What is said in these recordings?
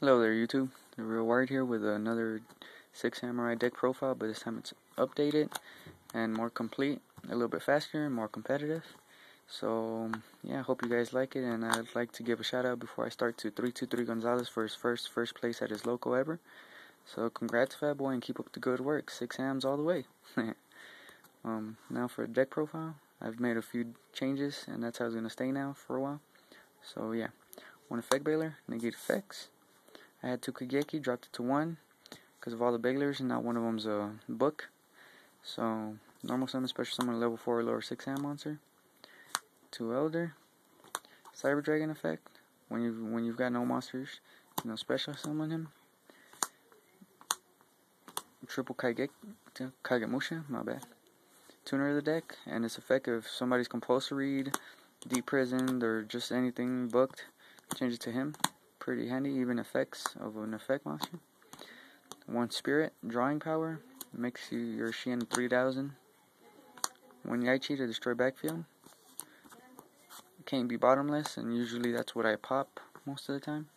Hello there, YouTube. The Real Wired here with another Six Samurai deck profile, but this time it's updated and more complete, a little bit faster and more competitive. So, yeah, I hope you guys like it, and I'd like to give a shout out before I start to 323 Gonzalez for his first place at his local ever. So, congrats, Fat Boy, and keep up the good work. 6 hams all the way. Now for a deck profile, I've made a few changes, and that's how it's going to stay now for a while. So, yeah, one effect Baylor, negate effects. I had 2 Kageki, dropped it to 1 because of all the Baylors, and now one of them's a book. So, normal summon, special summon, level 4 or lower 6 ham monster. 2 Elder. Cyber Dragon effect. When you've got no monsters, special summon him. Triple Kagemusha, my bad. Tuner of the deck, and its effect if somebody's compulsory, deep prisoned, or just anything booked, change it to him. Pretty handy, even effects of an effect monster. 1 Spirit, drawing power, makes your Shien 3000. 1 Yaichi to destroy backfield. Can't be bottomless, and usually that's what I pop most of the time.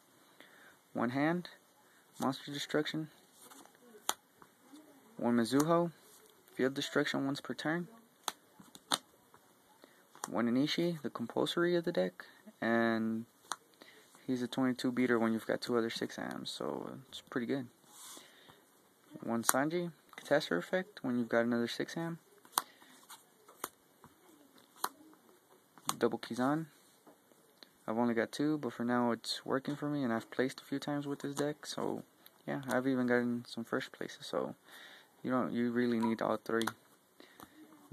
1 Hand, monster destruction. 1 Mizuho, field destruction once per turn. 1 Inishi, the compulsory of the deck, and he's a 22 beater when you've got 2 other 6 hams, so it's pretty good. 1 Sanji, catastrophe effect when you've got another 6 ham. Double Kizan. I've only got 2, but for now it's working for me, and I've placed a few times with this deck, so yeah, I've even gotten some first places, so you really need all 3.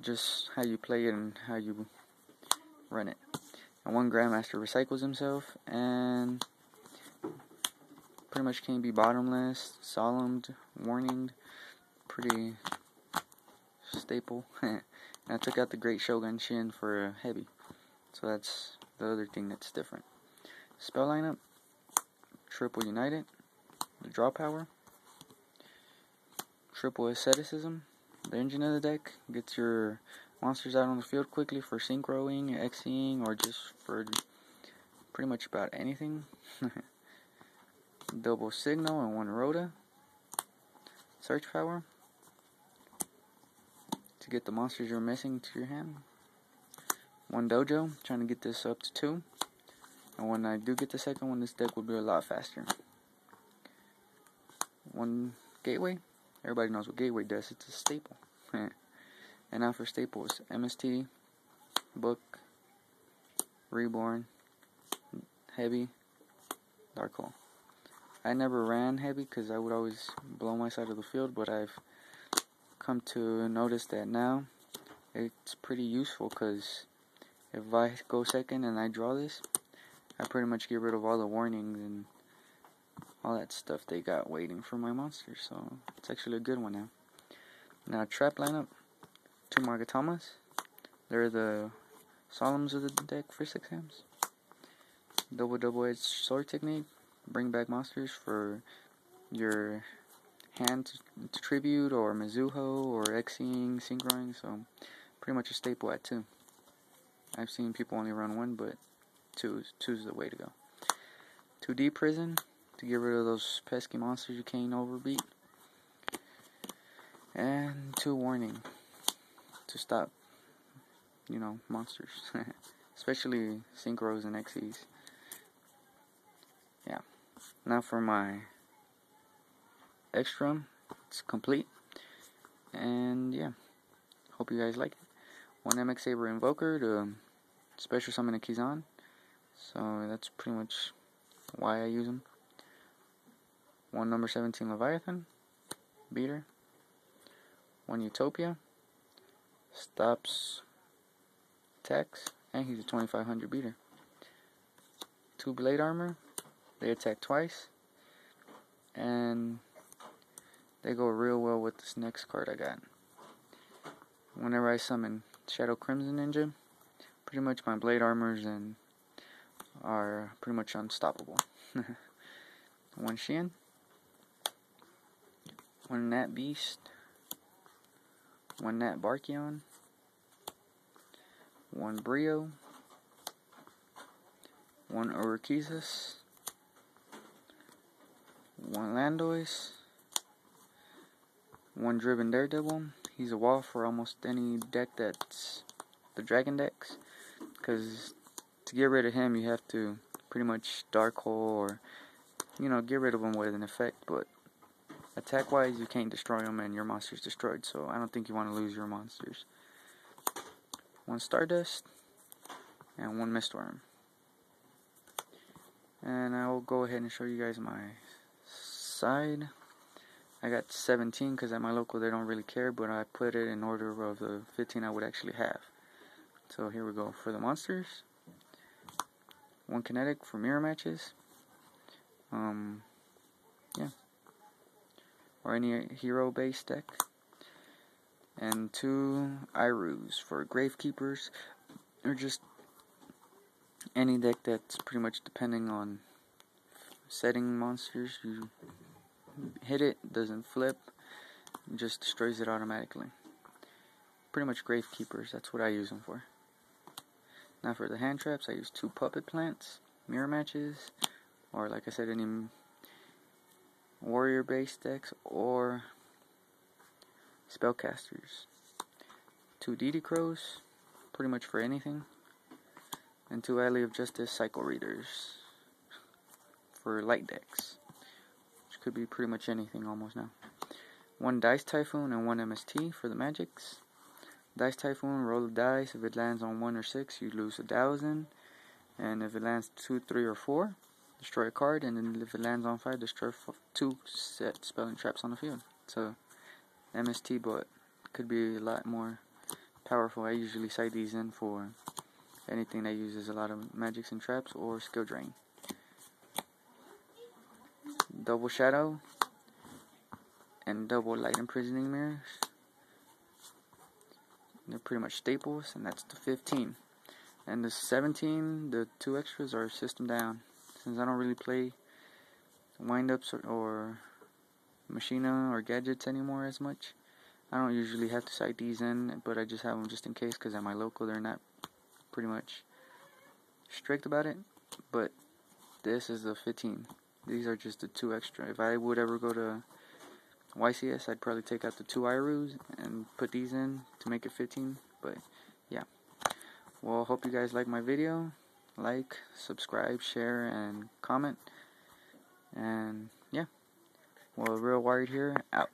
Just how you play it and how you run it. And 1 Grandmaster recycles himself, and pretty much can't be bottomless, solemned, warninged, pretty staple. And I took out the Great Shogun Shin for a heavy, so that's the other thing that's different. Spell lineup, triple United, the draw power, triple Asceticism, the engine of the deck, gets your monsters out on the field quickly for synchroing, Xing, or just for pretty much about anything. Double Signal and 1 Rhoda. Search power, to get the monsters you're missing to your hand. 1 Dojo, trying to get this up to 2. And when I do get the second one, this deck will be a lot faster. 1 Gateway. Everybody knows what Gateway does. It's a staple. And now for staples. MST, Book, Reborn, Heavy, Dark Hole. I never ran Heavy because I would always blow my side of the field, but I've come to notice that now it's pretty useful because if I go second and I draw this, I pretty much get rid of all the warnings and all that stuff they got waiting for my monsters, so it's actually a good one now. Now, trap lineup, 2 Margatamas. They're the Solemns of the deck for 6 hams. Double-edged sword technique, bring back monsters for your hand to tribute, or Mizuho, or Xing, synchroing, so pretty much a staple at 2. I've seen people only run 1, but 2's the way to go. 2 Deep Prison, to get rid of those pesky monsters you can't overbeat. And 2 Warning, to stop, monsters. Especially Synchros and Xyz. Yeah. Now for my extra, it's complete. And yeah, hope you guys like it. 1 MX Saber Invoker to special summon a Kizan. So that's pretty much why I use them. 1 number 17 Leviathan, beater. 1 Utopia, stops attacks, and he's a 2500 beater. 2 Blade Armor, they attack twice, and they go real well with this next card I got. Whenever I summon Shadow Crimson Ninja, pretty much my Blade Armors are pretty much unstoppable. 1 Shien, 1 Nat Beast, 1 Nat Barkion, 1 Brio, 1 Orokeezus, 1 Landois, 1 Driven Daredevil. He's a wall for almost any deck that's the Dragon decks, because to get rid of him you have to pretty much Dark Hole or, you know, get rid of him with an effect, but attack wise you can't destroy him and your monster's destroyed, so I don't think you want to lose your monsters. 1 Stardust and 1 Mistworm. And I will go ahead and show you guys my side. I got 17 because at my local they don't really care, but I put it in order of the 15 I would actually have. So here we go for the monsters. 1 Kinetic for mirror matches. Yeah. Or any hero based deck. And 2 Irus for Gravekeepers, or just any deck that's pretty much depending on setting monsters. You hit it, doesn't flip, just destroys it automatically. Pretty much Gravekeepers, that's what I use them for. Now for the hand traps, I use 2 Puppet Plants, mirror matches, or like I said, any warrior based decks or spellcasters. 2 DD Crows, pretty much for anything. And 2 Alley of Justice Cycle Readers for light decks, which could be pretty much anything almost now. 1 Dice Typhoon and 1 MST for the magics. Dice Typhoon, roll the dice. If it lands on 1 or 6, you lose 1,000. And if it lands 2, 3, or 4, destroy a card. And then if it lands on 5, destroy 2 set spelling traps on the field. So MST, but could be a lot more powerful. I usually side these in for anything that uses a lot of magics and traps or skill drain. Double Shadow and double Light Imprisoning Mirrors. They're pretty much staples, and that's the 15. And the 17, the 2 extras are system down. Since I don't really play wind-ups or Machina or gadgets anymore as much, I don't usually have to side these in, but I just have them just in case, because at my local they're not pretty much strict about it. But this is the 15. These are just the 2 extra. If I would ever go to YCS, I'd probably take out the 2 Irus and put these in to make it 15. But yeah, well, hope you guys like my video. Like, subscribe, share, and comment. And yeah, well, Real Wired here, out.